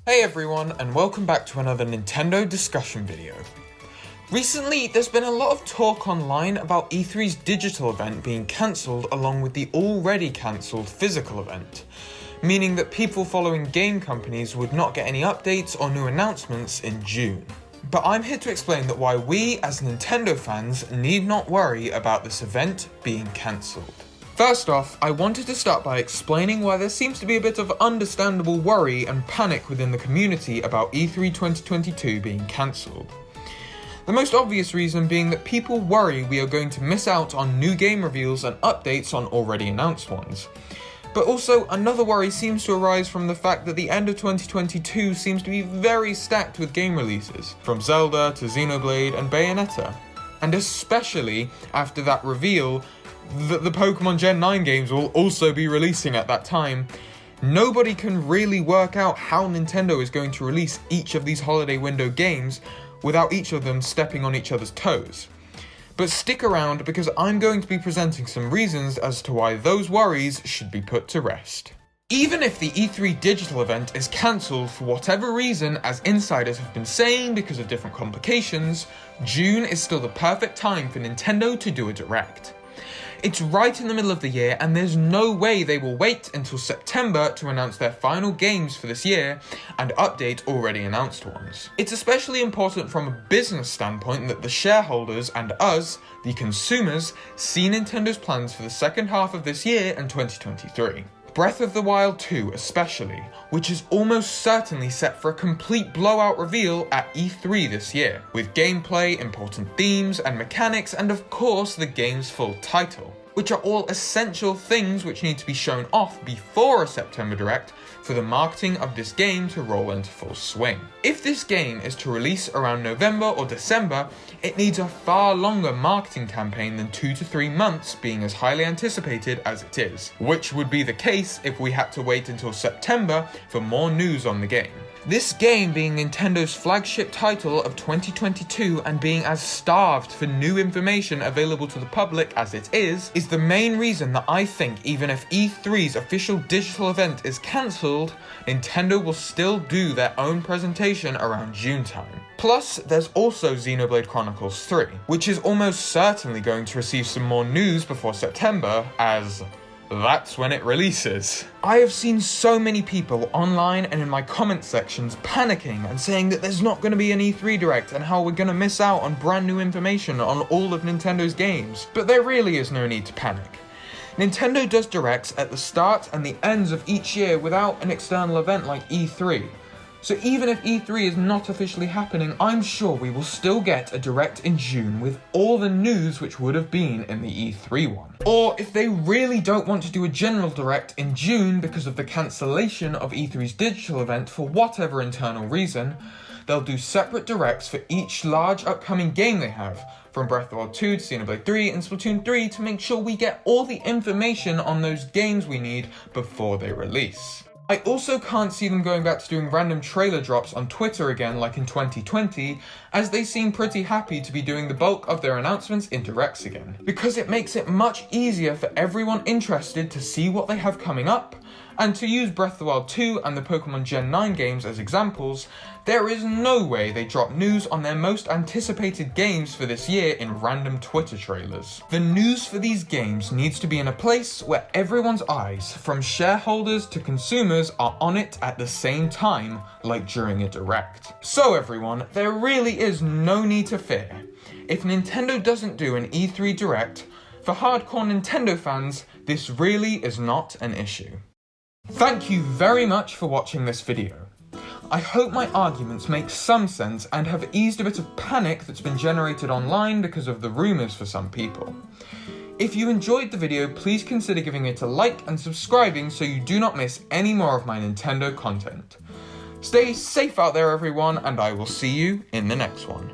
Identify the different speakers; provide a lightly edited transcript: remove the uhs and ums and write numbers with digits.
Speaker 1: Hey everyone, and welcome back to another Nintendo discussion video. Recently, there's been a lot of talk online about E3's digital event being cancelled along with the already cancelled physical event, meaning that people following game companies would not get any updates or new announcements in June. But I'm here to explain that why we as Nintendo fans need not worry about this event being cancelled. First off, I wanted to start by explaining why there seems to be a bit of understandable worry and panic within the community about E3 2022 being cancelled. The most obvious reason being that people worry we are going to miss out on new game reveals and updates on already announced ones. But also, another worry seems to arise from the fact that the end of 2022 seems to be very stacked with game releases, from Zelda to Xenoblade and Bayonetta. And especially after that reveal that the Pokemon Gen 9 games will also be releasing at that time, nobody can really work out how Nintendo is going to release each of these holiday window games without each of them stepping on each other's toes. But stick around because I'm going to be presenting some reasons as to why those worries should be put to rest. Even if the E3 digital event is cancelled for whatever reason, as insiders have been saying because of different complications, June is still the perfect time for Nintendo to do a direct. It's right in the middle of the year, and there's no way they will wait until September to announce their final games for this year and update already announced ones. It's especially important from a business standpoint that the shareholders and us, the consumers, see Nintendo's plans for the second half of this year and 2023. Breath of the Wild 2 especially, which is almost certainly set for a complete blowout reveal at E3 this year, with gameplay, important themes and mechanics, and of course the game's full title, which are all essential things which need to be shown off before a September Direct for the marketing of this game to roll into full swing. If this game is to release around November or December, it needs a far longer marketing campaign than 2 to 3 months, being as highly anticipated as it is, which would be the case if we had to wait until September for more news on the game. This game being Nintendo's flagship title of 2022 and being as starved for new information available to the public as it is the main reason that I think even if E3's official digital event is cancelled, Nintendo will still do their own presentation around June time. Plus, there's also Xenoblade Chronicles 3, which is almost certainly going to receive some more news before September, as that's when it releases. I have seen so many people online and in my comment sections panicking and saying that there's not going to be an E3 Direct and how we're going to miss out on brand new information on all of Nintendo's games. But there really is no need to panic. Nintendo does Directs at the start and the ends of each year without an external event like E3. So even if E3 is not officially happening, I'm sure we will still get a Direct in June with all the news which would have been in the E3 one. Or if they really don't want to do a general Direct in June because of the cancellation of E3's digital event for whatever internal reason, they'll do separate Directs for each large upcoming game they have, from Breath of the Wild 2 to Xenoblade 3 and Splatoon 3, to make sure we get all the information on those games we need before they release. I also can't see them going back to doing random trailer drops on Twitter again like in 2020, as they seem pretty happy to be doing the bulk of their announcements in Directs again, because it makes it much easier for everyone interested to see what they have coming up. And to use Breath of the Wild 2 and the Pokemon Gen 9 games as examples, there is no way they drop news on their most anticipated games for this year in random Twitter trailers. The news for these games needs to be in a place where everyone's eyes, from shareholders to consumers, are on it at the same time, like during a Direct. So everyone, there really is no need to fear. If Nintendo doesn't do an E3 Direct, for hardcore Nintendo fans, this really is not an issue. Thank you very much for watching this video. I hope my arguments make some sense and have eased a bit of panic that's been generated online because of the rumours for some people. If you enjoyed the video, please consider giving it a like and subscribing so you do not miss any more of my Nintendo content. Stay safe out there everyone, and I will see you in the next one.